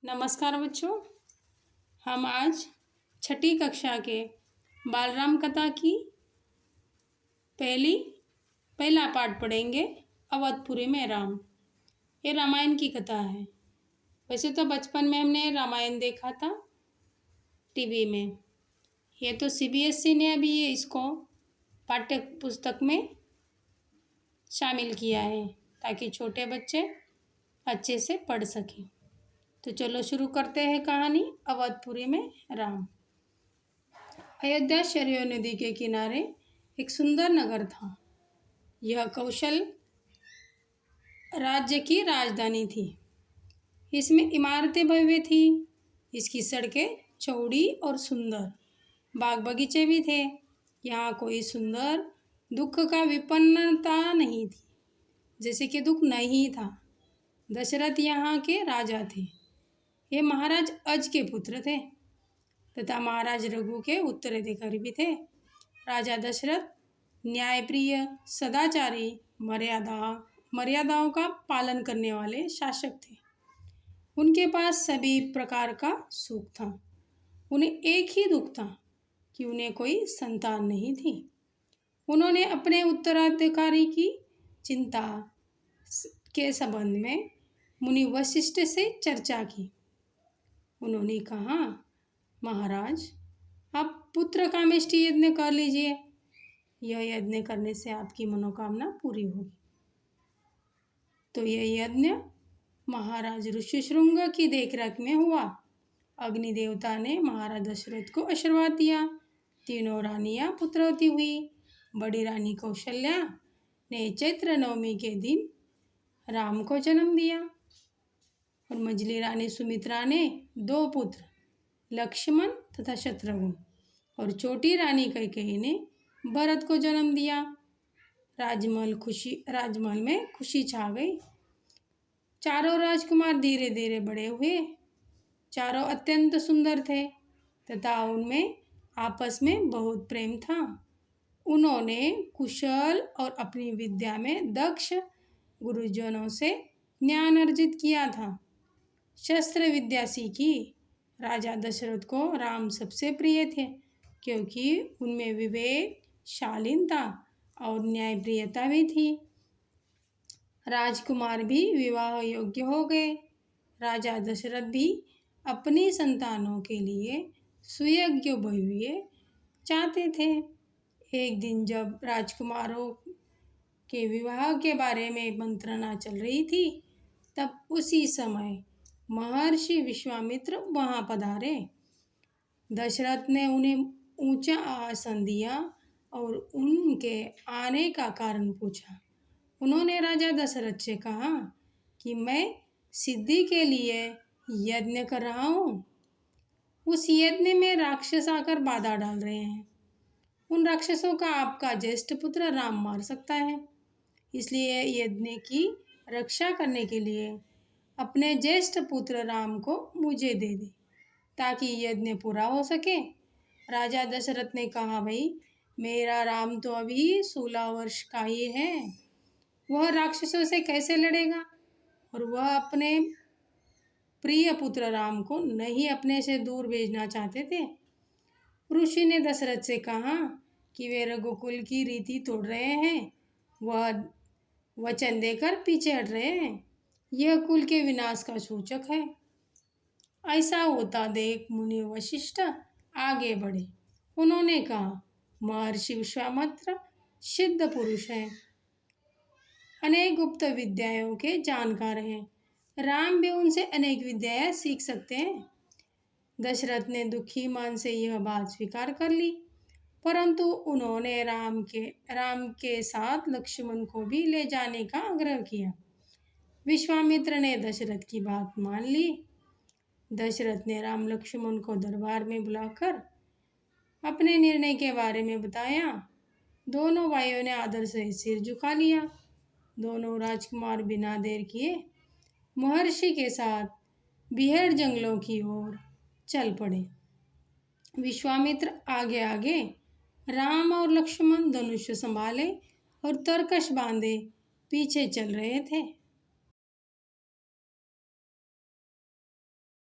नमस्कार बच्चों, हम आज छठी कक्षा के बालराम कथा की पहला पाठ पढ़ेंगे। अवधपुरी में राम। ये रामायण की कथा है। वैसे तो बचपन में हमने रामायण देखा था टीवी में। ये तो सीबीएसई ने अभी ये इसको पाठ्य पुस्तक में शामिल किया है ताकि छोटे बच्चे अच्छे से पढ़ सकें। तो चलो शुरू करते हैं कहानी। अवधपुरी में राम। अयोध्या सरयू नदी के किनारे एक सुंदर नगर था। यह कौशल राज्य की राजधानी थी। इसमें इमारतें भव्य थी। इसकी सड़कें चौड़ी और सुंदर, बाग बगीचे भी थे। यहाँ कोई सुंदर दुख का विपन्नता नहीं थी, जैसे कि दुख नहीं था। दशरथ यहाँ के राजा थे। ये महाराज अज के पुत्र थे तथा महाराज रघु के उत्तराधिकारी भी थे। राजा दशरथ न्यायप्रिय, सदाचारी, मर्यादाओं का पालन करने वाले शासक थे। उनके पास सभी प्रकार का सुख था। उन्हें एक ही दुख था कि उन्हें कोई संतान नहीं थी। उन्होंने अपने उत्तराधिकारी की चिंता के संबंध में मुनि वशिष्ठ से चर्चा की। उन्होंने कहा, महाराज, आप पुत्र कामेष्टि यज्ञ कर लीजिए। यह यज्ञ करने से आपकी मनोकामना पूरी होगी। तो यह यज्ञ महाराज ऋषिशृंग की देखरेख में हुआ। अग्नि देवता ने महाराज दशरथ को आशीर्वाद दिया। तीनों रानियां पुत्रवती हुई। बड़ी रानी कौशल्या ने चैत्र नवमी के दिन राम को जन्म दिया और मझली रानी सुमित्रा ने 2 पुत्र, लक्ष्मण तथा शत्रुघ्न, और छोटी रानी कैकेयी ने भरत को जन्म दिया। राजमहल में खुशी छा गई। चारों राजकुमार धीरे धीरे बड़े हुए। चारों अत्यंत सुंदर थे तथा उनमें आपस में बहुत प्रेम था। उन्होंने कुशल और अपनी विद्या में दक्ष गुरुजनों से ज्ञान अर्जित किया था। शस्त्र विद्या सीखी। राजा दशरथ को राम सबसे प्रिय थे क्योंकि उनमें विवेक, शालीनता और न्यायप्रियता भी थी। राजकुमार भी विवाह योग्य हो गए। राजा दशरथ भी अपनी संतानों के लिए सुयोग्य बहुएं चाहते थे। एक दिन जब राजकुमारों के विवाह के बारे में मंत्रणा चल रही थी, तब उसी समय महर्षि विश्वामित्र वहां पधारे। दशरथ ने उन्हें ऊंचा आसन दिया और उनके आने का कारण पूछा। उन्होंने राजा दशरथ से कहा कि मैं सिद्धि के लिए यज्ञ कर रहा हूँ। उस यज्ञ में राक्षस आकर बाधा डाल रहे हैं। उन राक्षसों का आपका ज्येष्ठ पुत्र राम मार सकता है। इसलिए यज्ञ की रक्षा करने के लिए अपने ज्येष्ठ पुत्र राम को मुझे दे दे ताकि यज्ञ पूरा हो सके। राजा दशरथ ने कहा, भाई, मेरा राम तो अभी 16 वर्ष का ही है। वह राक्षसों से कैसे लड़ेगा? और वह अपने प्रिय पुत्र राम को नहीं अपने से दूर भेजना चाहते थे। ऋषि ने दशरथ से कहा कि वे रघुकुल की रीति तोड़ रहे हैं। वह वचन देकर पीछे हट रहे हैं। यह कुल के विनाश का सूचक है। ऐसा होता देख मुनि वशिष्ठ आगे बढ़े। उन्होंने कहा, महर्षि विश्वामित्र सिद्ध पुरुष हैं, अनेक गुप्त विद्याओं के जानकार हैं। राम भी उनसे अनेक विद्याएं सीख सकते हैं। दशरथ ने दुखी मन से यह बात स्वीकार कर ली, परंतु उन्होंने राम के साथ लक्ष्मण को भी ले जाने का आग्रह किया। विश्वामित्र ने दशरथ की बात मान ली। दशरथ ने राम लक्ष्मण को दरबार में बुलाकर अपने निर्णय के बारे में बताया। दोनों भाइयों ने आदर से सिर झुका लिया। दोनों राजकुमार बिना देर किए महर्षि के साथ बिहड़ जंगलों की ओर चल पड़े। विश्वामित्र आगे आगे, राम और लक्ष्मण धनुष संभाले और तरकश बांधे पीछे चल रहे थे।